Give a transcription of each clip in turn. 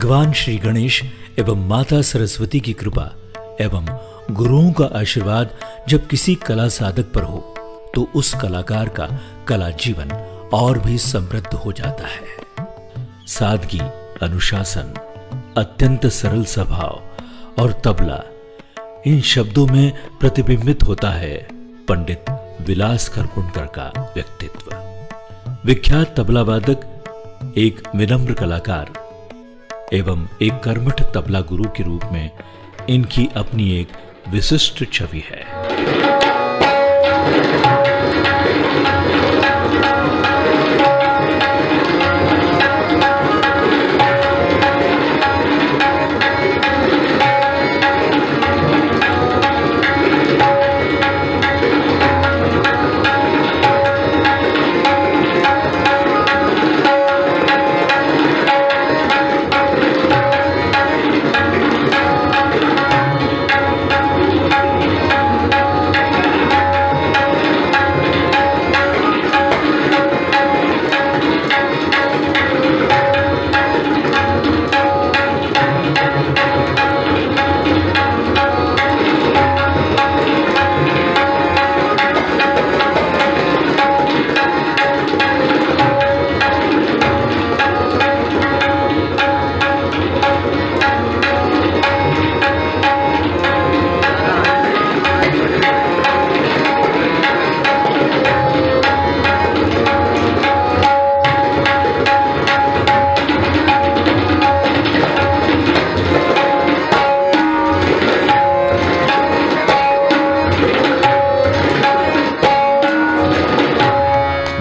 भगवान श्री गणेश एवं माता सरस्वती की कृपा एवं गुरुओं का आशीर्वाद जब किसी कला साधक पर हो तो उस कलाकार का कला जीवन और भी समृद्ध हो जाता है। सादगी, अनुशासन, अत्यंत सरल स्वभाव और तबला, इन शब्दों में प्रतिबिंबित होता है पंडित विलास खरगोनकर का व्यक्तित्व। विख्यात तबला वादक, एक विनम्र कलाकार एवं एक कर्मठ तबला गुरु के रूप में इनकी अपनी एक विशिष्ट छवि है।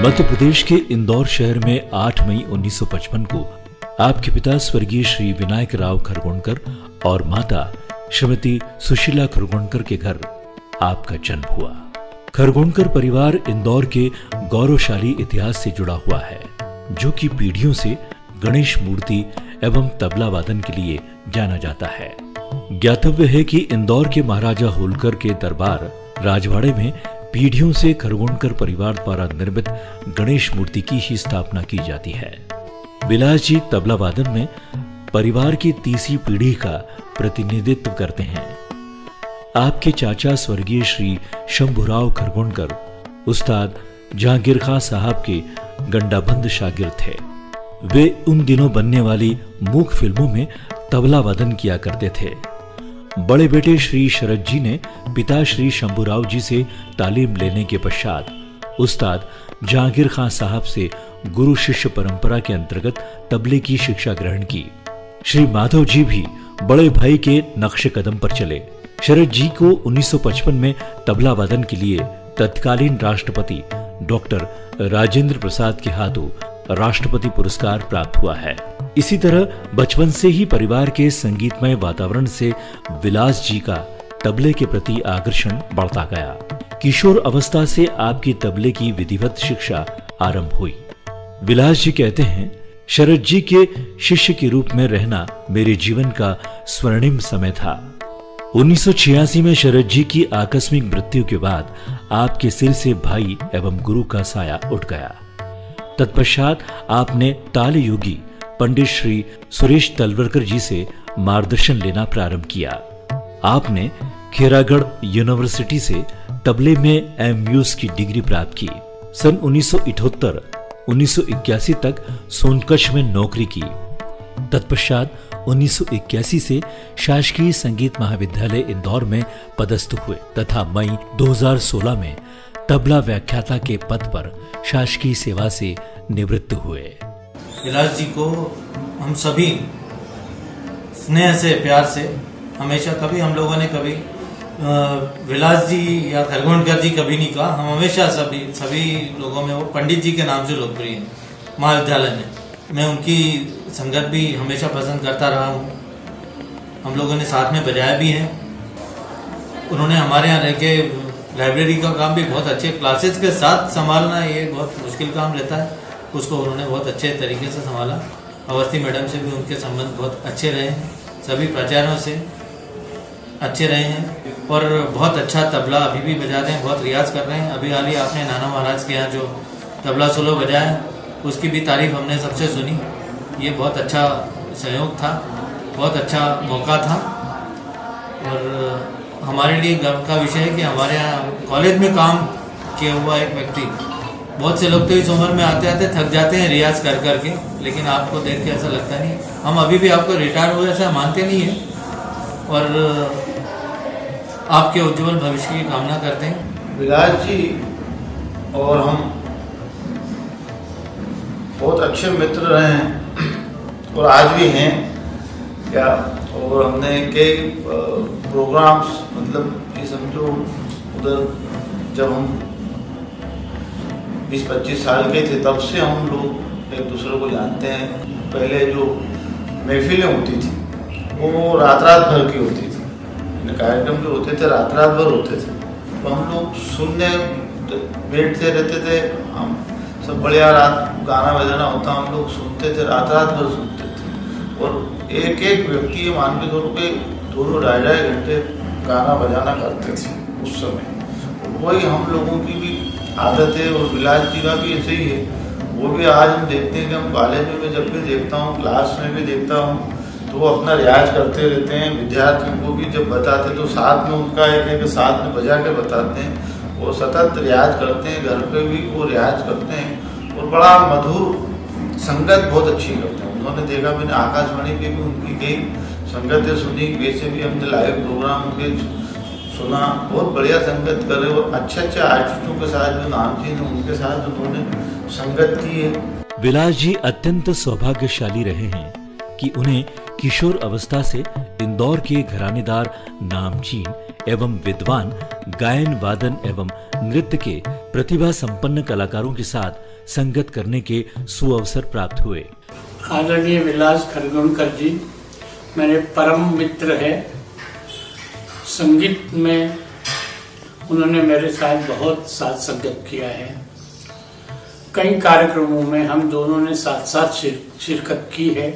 मध्य प्रदेश के इंदौर शहर में 8 मई 1955 को आपके पिता स्वर्गीय श्री विनायक राव खरगोनकर और माता श्रीमती सुशीला खरगोनकर के घर आपका जन्म हुआ। खरगोनकर परिवार इंदौर के गौरवशाली इतिहास से जुड़ा हुआ है, जो कि पीढ़ियों से गणेश मूर्ति एवं तबला वादन के लिए जाना जाता है। ज्ञातव्य है कि इंदौर के महाराजा होलकर के दरबार राजवाड़े में पीढ़ियों से खरगोनकर परिवार द्वारा निर्मित गणेश मूर्ति की ही स्थापना की जाती है। विलास जी तबला वादन में परिवार की तीसरी पीढ़ी का प्रतिनिधित्व करते हैं। आपके चाचा स्वर्गीय श्री शंभुराव खरगोनकर उस्ताद जहांगीर खां साहब के गंडाबंद शागिर्द थे। वे उन दिनों बनने वाली मूक फिल्मों में तबला वादन किया करते थे। बड़े बेटे श्री शरद जी ने पिता श्री शंभुराव जी से तालीम लेने के पश्चात उस्ताद जहांगीर खां साहब से गुरु शिष्य परंपरा के अंतर्गत तबले की शिक्षा ग्रहण की। श्री माधव जी भी बड़े भाई के नक्श कदम पर चले। शरद जी को 1955 में तबला वादन के लिए तत्कालीन राष्ट्रपति डॉक्टर राजेंद्र प्रसाद के हाथों राष्ट्रपति पुरस्कार प्राप्त हुआ है। इसी तरह बचपन से ही परिवार के संगीतमय वातावरण से विलास जी का तबले के प्रति आकर्षण बढ़ता गया। किशोर अवस्था से आपकी तबले की विधिवत शिक्षा आरंभ हुई। विलास जी कहते हैं, शरद जी के शिष्य के रूप में रहना मेरे जीवन का स्वर्णिम समय था। 1986 में शरद जी की आकस्मिक मृत्यु के बाद आपके सिर से भाई एवं गुरु का साया उठ गया। तत्पश्चात आपने ताल योगी पंडित श्री सुरेश तलवरकर जी से मार्गदर्शन लेना प्रारंभ किया। आपने खेरागढ़ यूनिवर्सिटी से तबले में एमयूस की डिग्री प्राप्त की। सन 1978-1981 तक सोनकच्छ में नौकरी की। तत्पश्चात 1981 से शासकीय संगीत महाविद्यालय इंदौर में पदस्थ हुए तथा मई 2016 में तबला व्याख्याता के पद पर शासकीय सेवा से निवृत्त हुए। विलास जी को हम सभी स्नेह से, प्यार से हमेशा, कभी हम लोगों ने कभी विलास जी या खरगोनकर जी कभी नहीं कहा। हम हमेशा सभी लोगों में वो पंडित जी के नाम से लोकप्रिय हैं महाविद्यालय में। मैं उनकी संगत भी हमेशा पसंद करता रहा हूँ। हम लोगों ने साथ में बजाया भी है। उन्होंने हमारे यहाँ रह के लाइब्रेरी का काम भी बहुत अच्छे क्लासेस के साथ संभालना, ये बहुत मुश्किल काम रहता है, उसको उन्होंने बहुत अच्छे तरीके से संभाला। अवस्थी मैडम से भी उनके संबंध बहुत अच्छे रहे हैं, सभी प्राचार्यों से अच्छे रहे हैं और बहुत अच्छा तबला अभी भी बजा रहे हैं, बहुत रियाज कर रहे हैं। अभी हाल ही आपने नाना महाराज के यहाँ जो तबला सोलो बजाया उसकी भी तारीफ हमने सबसे सुनी। ये बहुत अच्छा सहयोग था, बहुत अच्छा मौका था। और हमारे लिए गर्व का विषय है कि हमारे यहाँ कॉलेज में काम किया हुआ एक व्यक्ति, बहुत से लोग तो इस उम्र में आते आते थक जाते हैं रियाज कर करके, लेकिन आपको देख के ऐसा लगता नहीं। हम अभी भी आपको रिटायर हुए ऐसा मानते नहीं हैं और आपके उज्जवल भविष्य की कामना करते हैं। विलास जी और हम बहुत अच्छे मित्र रहे हैं और आज भी हैं क्या। और हमने कई प्रोग्राम्स, मतलब ये समझो उधर जब हम 20-25 साल के थे तब से हम लोग एक दूसरे को जानते हैं। पहले जो महफिलें होती थी वो रात भर की होती थी, कार्यक्रम जो होते थे रात भर होते थे, तो हम लोग सुनने बैठते रहते थे। हम सब बढ़िया रात गाना बजाना होता, हम लोग सुनते थे, रात भर सुनते थे। और एक एक व्यक्ति मान के तौर पे 2-2 घंटे गाना बजाना करते थे उस समय। वही हम लोगों की भी आदत है और विलास जी का भी ऐसे ही है। वो भी आज हम देखते हैं कि हम कॉलेज में भी जब भी देखता हूँ, क्लास में भी देखता हूँ, तो वो अपना रियाज करते रहते हैं। विद्यार्थियों को भी जब बताते तो साथ में उनका एक साथ में बजा के बताते हैं। वो सतत रियाज करते हैं, घर पे भी वो रियाज करते हैं और बड़ा मधुर संगत बहुत अच्छी करते हैं। उन्होंने देखा, मैंने आकाशवाणी पे भी उनकी कई संगतें सुनी, वैसे भी हमने लाइव प्रोग्राम उनके सुना। बहुत बढ़िया संगत कर रहे और अच्छे आर्टिस्टों के साथ जो नामचीन है उनके साथ उन्होंने संगत की है। विलास जी अत्यंत सौभाग्यशाली रहे हैं कि उन्हें किशोर अवस्था से इंदौर के घरानेदार, नामचीन एवं विद्वान गायन, वादन एवं नृत्य के प्रतिभा संपन्न कलाकारों के साथ संगत करने के सुअवसर प्राप्त हुए। आदरणीय विलास खरगोनकर जी मेरे परम मित्र है। संगीत में उन्होंने मेरे साथ बहुत साथ संगत किया है। कई कार्यक्रमों में हम दोनों ने साथ साथ शिरकत की है।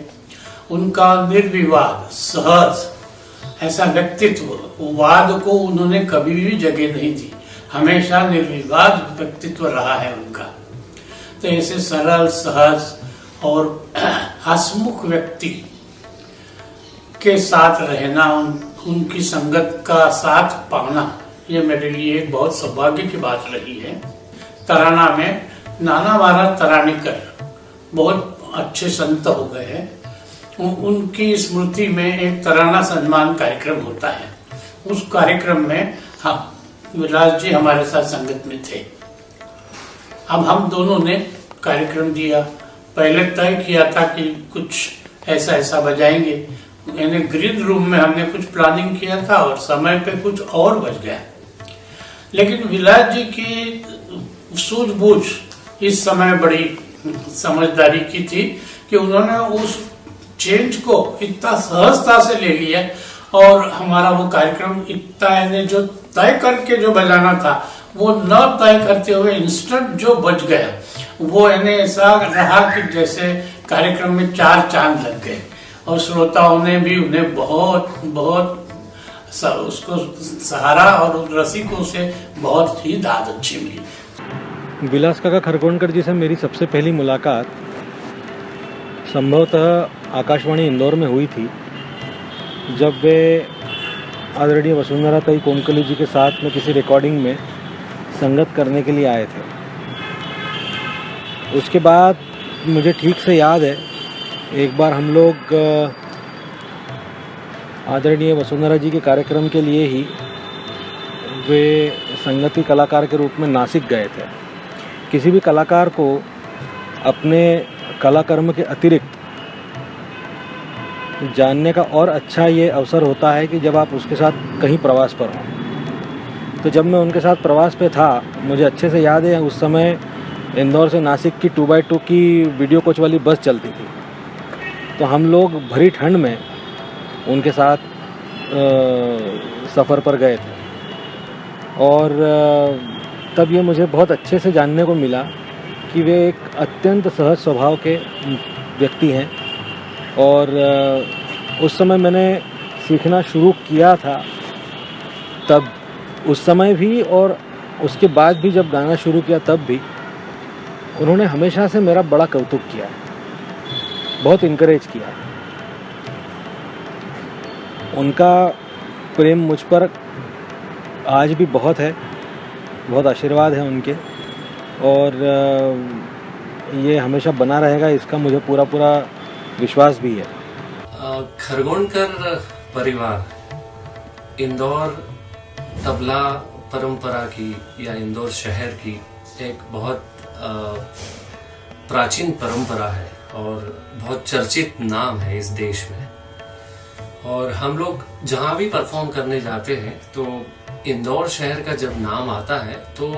उनका निर्विवाद, सहज ऐसा व्यक्तित्व, वाद को उन्होंने कभी भी जगह नहीं दी, हमेशा निर्विवाद व्यक्तित्व रहा है उनका। तो ऐसे सरल, सहज और हंसमुख व्यक्ति के साथ रहना, उनकी संगत का साथ पाना, ये मेरे लिए एक बहुत सौभाग्य की बात रही है। तराना में नाना महाराज तरानीकर बहुत अच्छे संत हो गए हैं। उनकी स्मृति में एक तराना सम्मान कार्यक्रम होता है। उस कार्यक्रम में हम विलास जी हमारे साथ संगत में थे। अब हम दोनों ने कार्यक्रम दिया। पहले तय किया था कि कुछ ऐसा ऐसा बजाएंगे, यानी ग्रीन रूम में हमने कुछ प्लानिंग किया था और समय पे कुछ और बज गया। लेकिन विलास जी की सूझबूझ इस समय बड़ी समझदारी की थी कि उन्होंने उस चेंज को इतना सहजता से ले लिया और हमारा वो कार्यक्रम इतना, यानी जो तय करके जो बजाना था वो न तय करते हुए इंस्टेंट जो बज गया, वो यानी ऐसा रहा कि जैसे कार्यक्रम में 4 चांद लग गए और श्रोताओं ने भी उन्हें बहुत बहुत उसको सहारा और रसिकों से बहुत ही दाद अच्छी मिली। विलास काका खरगोनकर जी से मेरी सबसे पहली मुलाकात संभवतः आकाशवाणी इंदौर में हुई थी, जब वे आदरणीय वसुंधरा ताई कोमकली जी के साथ में किसी रिकॉर्डिंग में संगत करने के लिए आए थे। उसके बाद मुझे ठीक से याद है, एक बार हम लोग आदरणीय वसुंधरा जी के कार्यक्रम के लिए ही वे संगति कलाकार के रूप में नासिक गए थे। किसी भी कलाकार को अपने कलाकर्म के अतिरिक्त जानने का और अच्छा ये अवसर होता है कि जब आप उसके साथ कहीं प्रवास पर हो। तो जब मैं उनके साथ प्रवास पे था, मुझे अच्छे से याद है उस समय इंदौर से नासिक की 2x2 की वीडियो कोच वाली बस चलती थी। तो हम लोग भरी ठंड में उनके साथ सफ़र पर गए थे और तब ये मुझे बहुत अच्छे से जानने को मिला कि वे एक अत्यंत सहज स्वभाव के व्यक्ति हैं। और उस समय मैंने सीखना शुरू किया था, तब उस समय भी और उसके बाद भी जब गाना शुरू किया तब भी उन्होंने हमेशा से मेरा बड़ा कौतुक किया, बहुत इनकरेज किया। उनका प्रेम मुझ पर आज भी बहुत है, बहुत आशीर्वाद है उनके, और ये हमेशा बना रहेगा, इसका मुझे पूरा पूरा विश्वास भी है। खरगोणकर परिवार इंदौर तबला परंपरा की या इंदौर शहर की एक बहुत प्राचीन परंपरा है और बहुत चर्चित नाम है इस देश में। और हम लोग जहाँ भी परफॉर्म करने जाते हैं तो इंदौर शहर का जब नाम आता है तो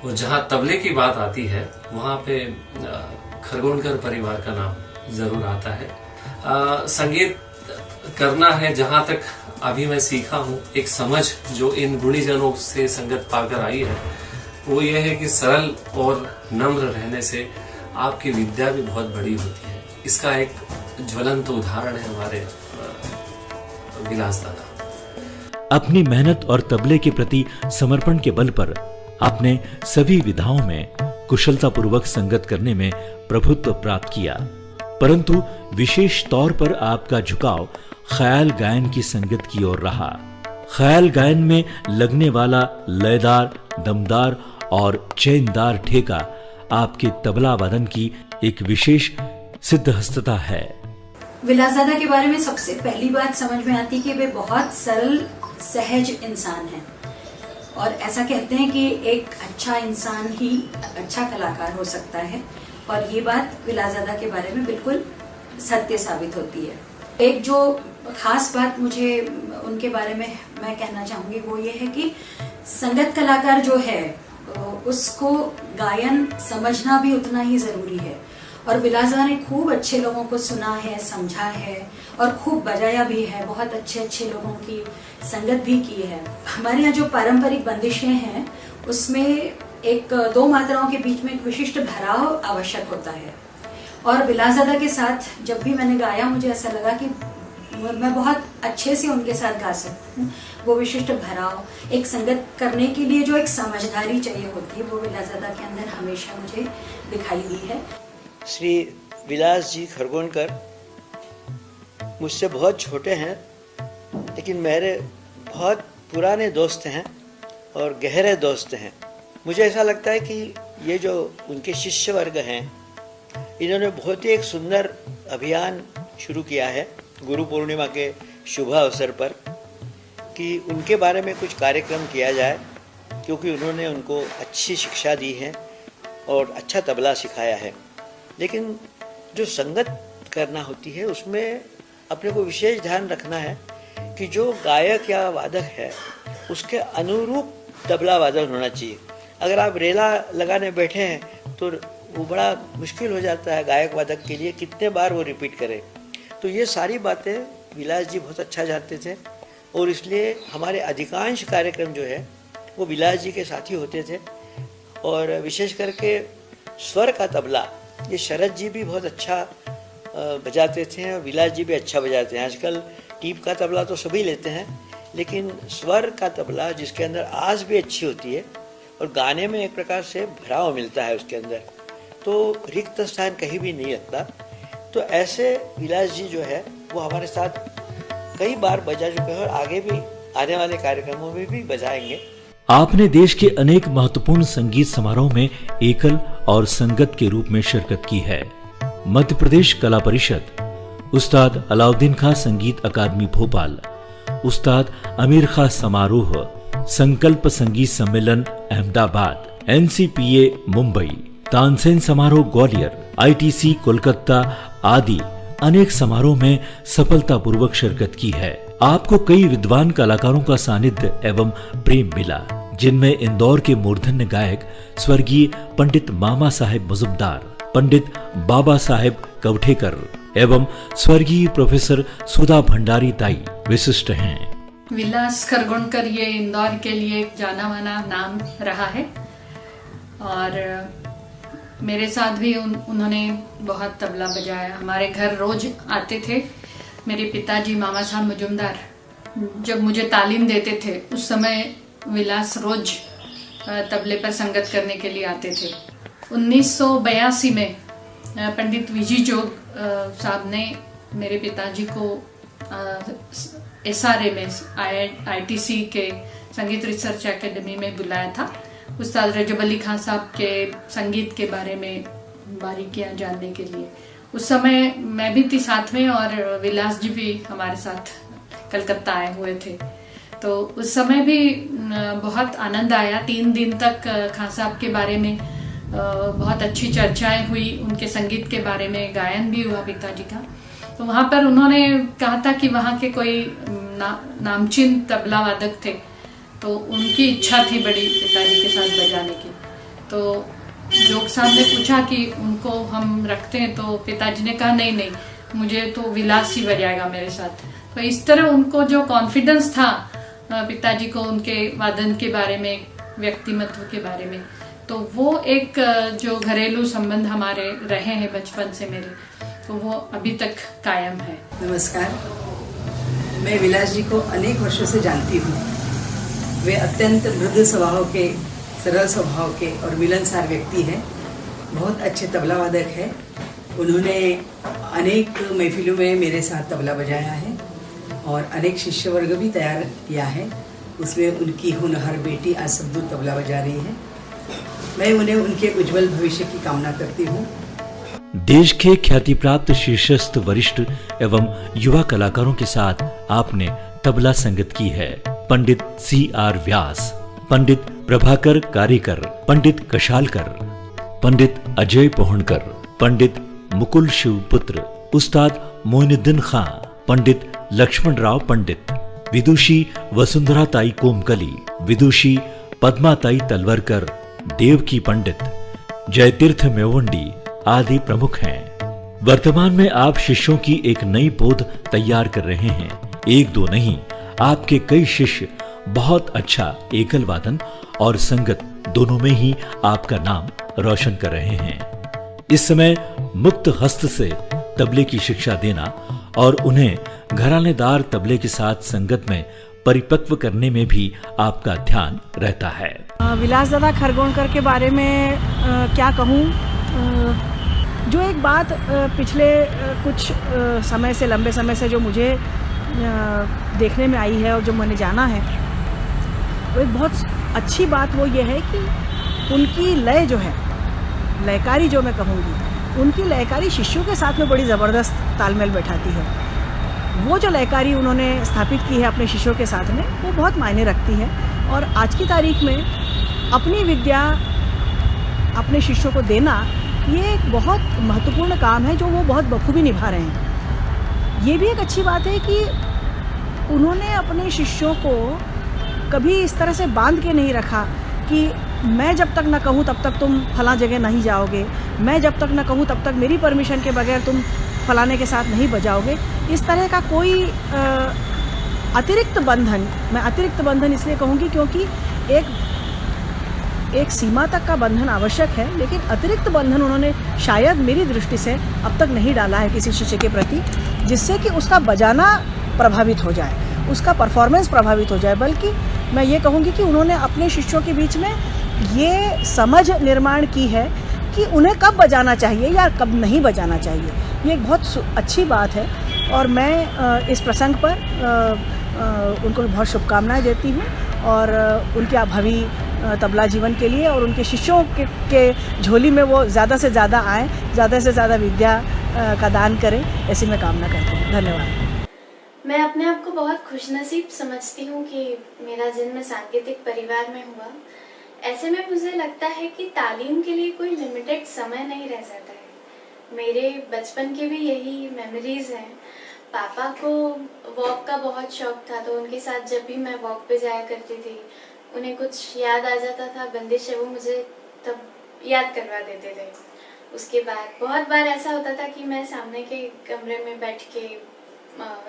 वो जहाँ तबले की बात आती है वहाँ पे खरगोणकर परिवार का नाम जरूर आता है। संगीत करना है, जहाँ तक अभी मैं सीखा हूँ, एक समझ जो इन गुणीजनों से संगत पाकर आई है वो ये है कि सरल और नम्र रहने से आपकी विद्या भी बहुत बड़ी होती है। इसका एक ज्वलंत उदाहरण है हमारे विलास दादा। अपनी मेहनत और तबले के प्रति समर्पण के बल पर आपने सभी विधाओं में कुशलतापूर्वक संगत करने में प्रभुत्व प्राप्त किया, परंतु विशेष तौर पर आपका झुकाव ख्याल गायन की संगत की ओर रहा। ख्याल गायन में लगने वाला लयदार, दमदार और चैनदार ठेका आपके तबला वादन की एक विशेष सिद्धहस्तता है। विलासदादा के बारे में सबसे पहली बात समझ में आती कि वे बहुत सरल सहज इंसान हैं, और ऐसा कहते हैं कि एक अच्छा इंसान ही अच्छा कलाकार हो सकता है, और ये बात विलासदादा के बारे में बिल्कुल सत्य साबित होती है। एक जो खास बात मुझे उनके बारे में मैं कहना चाहूंगी वो ये है कि संगत कलाकार जो है उसको गायन समझना भी उतना ही जरूरी है, और विलासदादा ने खूब अच्छे लोगों को सुना है, समझा है और खूब बजाया भी है, बहुत अच्छे अच्छे लोगों की संगत भी की है। हमारे यहाँ जो पारंपरिक बंदिशें हैं उसमें एक दो मात्राओं के बीच में एक विशिष्ट भराव आवश्यक होता है, और विलासदादा के साथ जब भी मैंने गाया मुझे ऐसा लगा कि मैं बहुत अच्छे से उनके साथ गा सकती हूँ। वो विशिष्ट भराव, एक संगत करने के लिए जो एक समझदारी चाहिए होती है, वो विलासदादा के अंदर हमेशा मुझे दिखाई दी है। श्री विलास जी खरगोणकर मुझसे बहुत छोटे हैं, लेकिन मेरे बहुत पुराने दोस्त हैं और गहरे दोस्त हैं। मुझे ऐसा लगता है कि ये जो उनके शिष्य वर्ग हैं, इन्होंने बहुत ही एक सुंदर अभियान शुरू किया है गुरु पूर्णिमा के शुभ अवसर पर, कि उनके बारे में कुछ कार्यक्रम किया जाए, क्योंकि उन्होंने उनको अच्छी शिक्षा दी है और अच्छा तबला सिखाया है। लेकिन जो संगत करना होती है उसमें अपने को विशेष ध्यान रखना है कि जो गायक या वादक है उसके अनुरूप तबला वादन होना चाहिए। अगर आप रेला लगाने बैठे हैं तो वो बड़ा मुश्किल हो जाता है गायक वादक के लिए, कितने बार वो रिपीट करे। तो ये सारी बातें विलास जी बहुत अच्छा जानते थे, और इसलिए हमारे अधिकांश कार्यक्रम जो है वो विलास जी के साथ ही होते थे। और विशेष करके स्वर का तबला ये शरद जी भी बहुत अच्छा बजाते थे और विलास जी भी अच्छा बजाते हैं। आजकल टीप का तबला तो सभी लेते हैं, लेकिन स्वर का तबला जिसके अंदर आवाज़ भी अच्छी होती है और गाने में एक प्रकार से भराव मिलता है उसके अंदर, तो रिक्त स्थान कहीं भी नहीं लगता। तो ऐसे विलास जी जो है वो हमारे साथ कई बार बजा चुके हैं और आगे भी आने वाले कार्यक्रमों में भी बजाएंगे। आपने देश के अनेक महत्वपूर्ण संगीत समारोह में एकल और संगत के रूप में शिरकत की है। मध्य प्रदेश कला परिषद, उस्ताद अलाउद्दीन खां संगीत अकादमी भोपाल, उस्ताद अमीर खां समारोह, संकल्प संगीत सम्मेलन अहमदाबाद, NCPA मुंबई, तानसेन समारोह ग्वालियर, ITC कोलकाता आदि अनेक समारोह में सफलतापूर्वक शिरकत की है। आपको कई विद्वान कलाकारों का सानिध्य एवं प्रेम मिला, जिनमें इंदौर के मूर्धन्य गायक स्वर्गीय पंडित मामा साहेब मुजुमदार, पंडित बाबा साहेब कवठेकर एवं स्वर्गीय प्रोफेसर सुधा भंडारी ताई विशिष्ट हैं। विलास खरगोणकर ये इंदौर के लिए एक जाना माना नाम रहा है, और मेरे साथ भी उन्होंने बहुत तबला बजाया। हमारे घर रोज आते थे। मेरे पिताजी मामा साहब मुजुमदार जब मुझे तालीम देते थे उस समय विलास रोज तबले पर संगत करने के लिए आते थे। 1982 में पंडित विजी जोग साहब ने मेरे पिताजी को SRA में ITC के संगीत रिसर्च एकेडमी में बुलाया था उस्ताद रजब अली खान साहब के संगीत के बारे में बारीकियां जानने के लिए। उस समय मैं भी थी साथ में और विलास जी भी हमारे साथ कलकत्ता आए हुए थे। तो उस समय भी बहुत आनंद आया। 3 दिन तक खान साहब के बारे में बहुत अच्छी चर्चाएं हुई, उनके संगीत के बारे में गायन भी हुआ पिताजी का। तो वहाँ पर उन्होंने कहा था कि वहाँ के कोई नामचीन तबला वादक थे, तो उनकी इच्छा थी बड़ी पिताजी के साथ बजाने की। तो जोग साहब ने पूछा कि उनको हम रखते हैं, तो पिताजी ने कहा नहीं नहीं, मुझे तो विलास ही बजाएगा मेरे साथ। तो इस तरह उनको जो कॉन्फिडेंस था पिताजी को उनके वादन के बारे में, व्यक्तिमत्व के बारे में, तो वो एक जो घरेलू संबंध हमारे रहे हैं बचपन से मेरे, तो वो अभी तक कायम है। नमस्कार, मैं विलास जी को अनेक वर्षों से जानती हूँ। वे अत्यंत मृदु स्वभाव के, सरल स्वभाव के और मिलनसार व्यक्ति हैं। बहुत अच्छे तबला वादक हैं। उन्होंने अनेक महफिलों में मेरे साथ तबला बजाया है और अनेक शिष्य वर्ग भी तैयार किया है। उसमें उनकी होनहार बेटी आज सब दूर तबला बजा रही है। मैं उन्हें उनके उज्जवल भविष्य की कामना करती हूँ। देश के ख्याति प्राप्त शीर्षस्थ वरिष्ठ एवं युवा कलाकारों के साथ आपने तबला संगत की है। पंडित CR व्यास, पंडित प्रभाकर कारीकर, पंडित कशालकर, पंडित अजय पोहणकर, पंडित मुकुल शिवपुत्र, उस्ताद मोइनुद्दीन खां, पंडित लक्ष्मण राव पंडित, विदुषी वसुंधरा ताई कोमकली, विदुषी पद्मा ताई तलवरकर, देवकी पंडित, जयतीर्थ मेवंडी आदि प्रमुख हैं। वर्तमान में आप शिष्यों की एक नई पौध तैयार कर रहे हैं। 1-2 नहीं, आपके कई शिष्य बहुत अच्छा एकल वादन और संगत दोनों में ही आपका नाम रोशन कर रहे हैं। इस समय मुक्त हस्त से तबले की शिक्षा देना और उन्हें घरानेदार तबले के साथ संगत में परिपक्व करने में भी आपका ध्यान रहता है। विलास दादा खरगोणकर के बारे में क्या कहूँ, जो एक बात पिछले कुछ समय से, लंबे समय से जो मुझे देखने में आई है और जो मैंने जाना है, वो एक बहुत अच्छी बात वो ये है कि उनकी लय जो है, लयकारी जो मैं कहूँगी, उनकी लयकारी शिष्यों के साथ में बड़ी ज़बरदस्त तालमेल बैठाती है। वो जो लयकारी उन्होंने स्थापित की है अपने शिष्यों के साथ में, वो बहुत मायने रखती है। और आज की तारीख में अपनी विद्या अपने शिष्यों को देना, ये एक बहुत महत्वपूर्ण काम है जो वो बहुत बखूबी निभा रहे हैं। ये भी एक अच्छी बात है कि उन्होंने अपने शिष्यों को कभी इस तरह से बांध के नहीं रखा कि मैं जब तक न कहूँ तब तक तुम फला जगह नहीं जाओगे, मैं जब तक न कहूँ तब तक मेरी परमिशन के बगैर तुम फलाने के साथ नहीं बजाओगे। इस तरह का कोई अतिरिक्त बंधन, मैं अतिरिक्त बंधन इसलिए कहूँगी क्योंकि एक सीमा तक का बंधन आवश्यक है, लेकिन अतिरिक्त बंधन उन्होंने शायद मेरी दृष्टि से अब तक नहीं डाला है किसी शिष्य के प्रति, जिससे कि उसका बजाना प्रभावित हो जाए, उसका परफॉर्मेंस प्रभावित हो जाए। बल्कि मैं ये कहूँगी कि उन्होंने अपने शिष्यों के बीच में ये समझ निर्माण की है कि उन्हें कब बजाना चाहिए या कब नहीं बजाना चाहिए। ये एक बहुत अच्छी बात है और मैं इस प्रसंग पर उनको बहुत शुभकामनाएं देती हूँ और उनके भावी तबला जीवन के लिए और उनके शिष्यों के झोली में वो ज़्यादा से ज़्यादा आएँ, ज़्यादा से ज़्यादा विद्या का दान करें, ऐसी मैं कामना करती हूँ। धन्यवाद। मैं अपने आप को बहुत खुशनसीब समझती हूँ कि मेरा जन्म सांगीतिक परिवार में हुआ। ऐसे में मुझे लगता है कि तालीम के लिए कोई लिमिटेड समय नहीं रह जाता है। मेरे बचपन के भी यही मेमोरीज हैं। पापा को वॉक का बहुत शौक था, तो उनके साथ जब भी मैं वॉक पे जाया करती थी, उन्हें कुछ याद आ जाता था, बंदिश है, वो मुझे तब याद करवा देते थे। उसके बाद बहुत बार ऐसा होता था कि मैं सामने के कमरे में बैठ के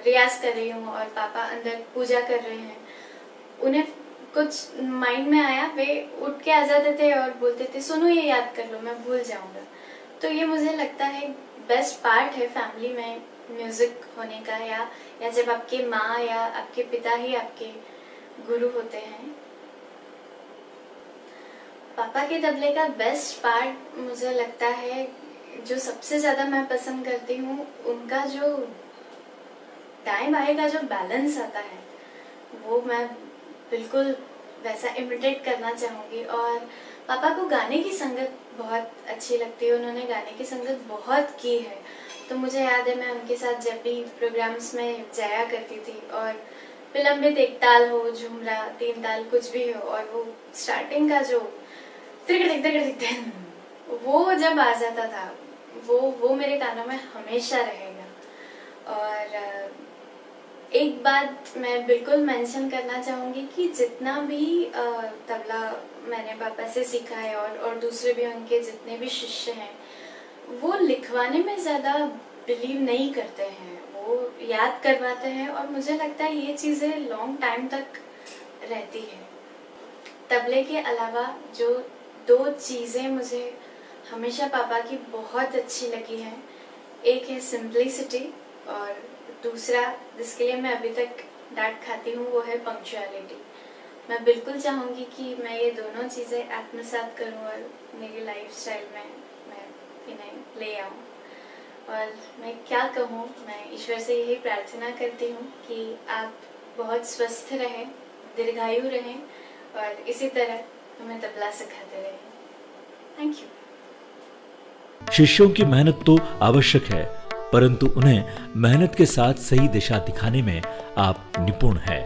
रियाज कर रही हूँ और पापा अंदर पूजा कर रहे हैं। उन्हें कुछ माइंड में आया, वे उठ के आ जाते थे और बोलते थे सुनो ये याद कर लो, मैं भूल जाऊंगा। तो ये मुझे लगता है बेस्ट पार्ट है फैमिली में म्यूजिक होने का, या जब आपके माँ या आपके पिता ही आपके गुरु होते हैं। पापा के तबले का बेस्ट पार्ट मुझे लगता है, जो सबसे ज्यादा मैं पसंद करती हूँ, उनका जो दाएं बाएं का जो बैलेंस आता है वो मैं बिल्कुल वैसा इमिटेट करना चाहूँगी। और पापा को गाने की संगत बहुत अच्छी लगती है, उन्होंने गाने की संगत बहुत की है। तो मुझे याद है मैं उनके साथ जब भी प्रोग्राम्स में जाया करती थी और विलंबित एक ताल हो, झुमरा, 3 ताल, कुछ भी हो, और वो स्टार्टिंग का जो वो जब आ जाता था वो मेरे कानों में हमेशा रहेगा। और एक बात मैं बिल्कुल मेंशन करना चाहूँगी कि जितना भी तबला मैंने पापा से सीखा है और दूसरे भी उनके जितने भी शिष्य हैं, वो लिखवाने में ज़्यादा बिलीव नहीं करते हैं, वो याद करवाते हैं। और मुझे लगता है ये चीज़ें लॉन्ग टाइम तक रहती है। तबले के अलावा जो 2 चीज़ें मुझे हमेशा पापा की बहुत अच्छी लगी हैं, एक है सिंप्लिसिटी और दूसरा, जिसके लिए मैं अभी तक डांट खाती हूँ, वो है पंक्चुअलिटी। मैं बिल्कुल चाहूँगी कि मैं ये दोनों चीज़ें आत्मसात करूँ और मेरी लाइफस्टाइल में मैं इन्हें ले आऊँ। और मैं क्या कहूँ, मैं ईश्वर से यही प्रार्थना करती हूँ कि आप बहुत स्वस्थ रहें, दीर्घायु रहें और इसी तरह हमें तबला सिखाते रहें। Thank you. शिष्यों की मेहनत तो आवश्यक है, परंतु उन्हें मेहनत के साथ सही दिशा दिखाने में आप निपुण हैं।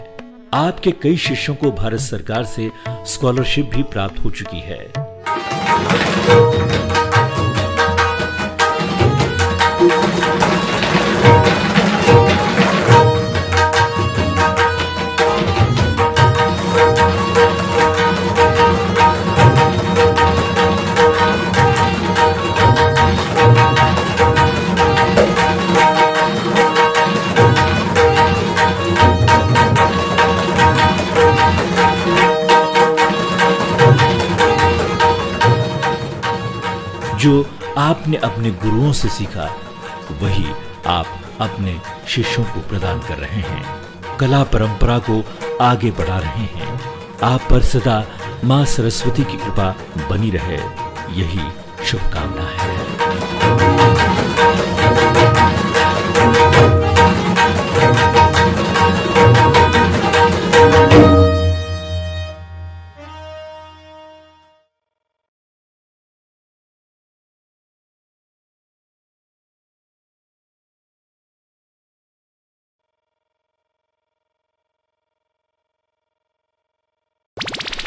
आपके कई शिष्यों को भारत सरकार से स्कॉलरशिप भी प्राप्त हो चुकी है। जो आपने अपने गुरुओं से सीखा, वही आप अपने शिष्यों को प्रदान कर रहे हैं। कला परंपरा को आगे बढ़ा रहे हैं। आप पर सदा मां सरस्वती की कृपा बनी रहे, यही शुभकामना है।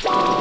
Bye.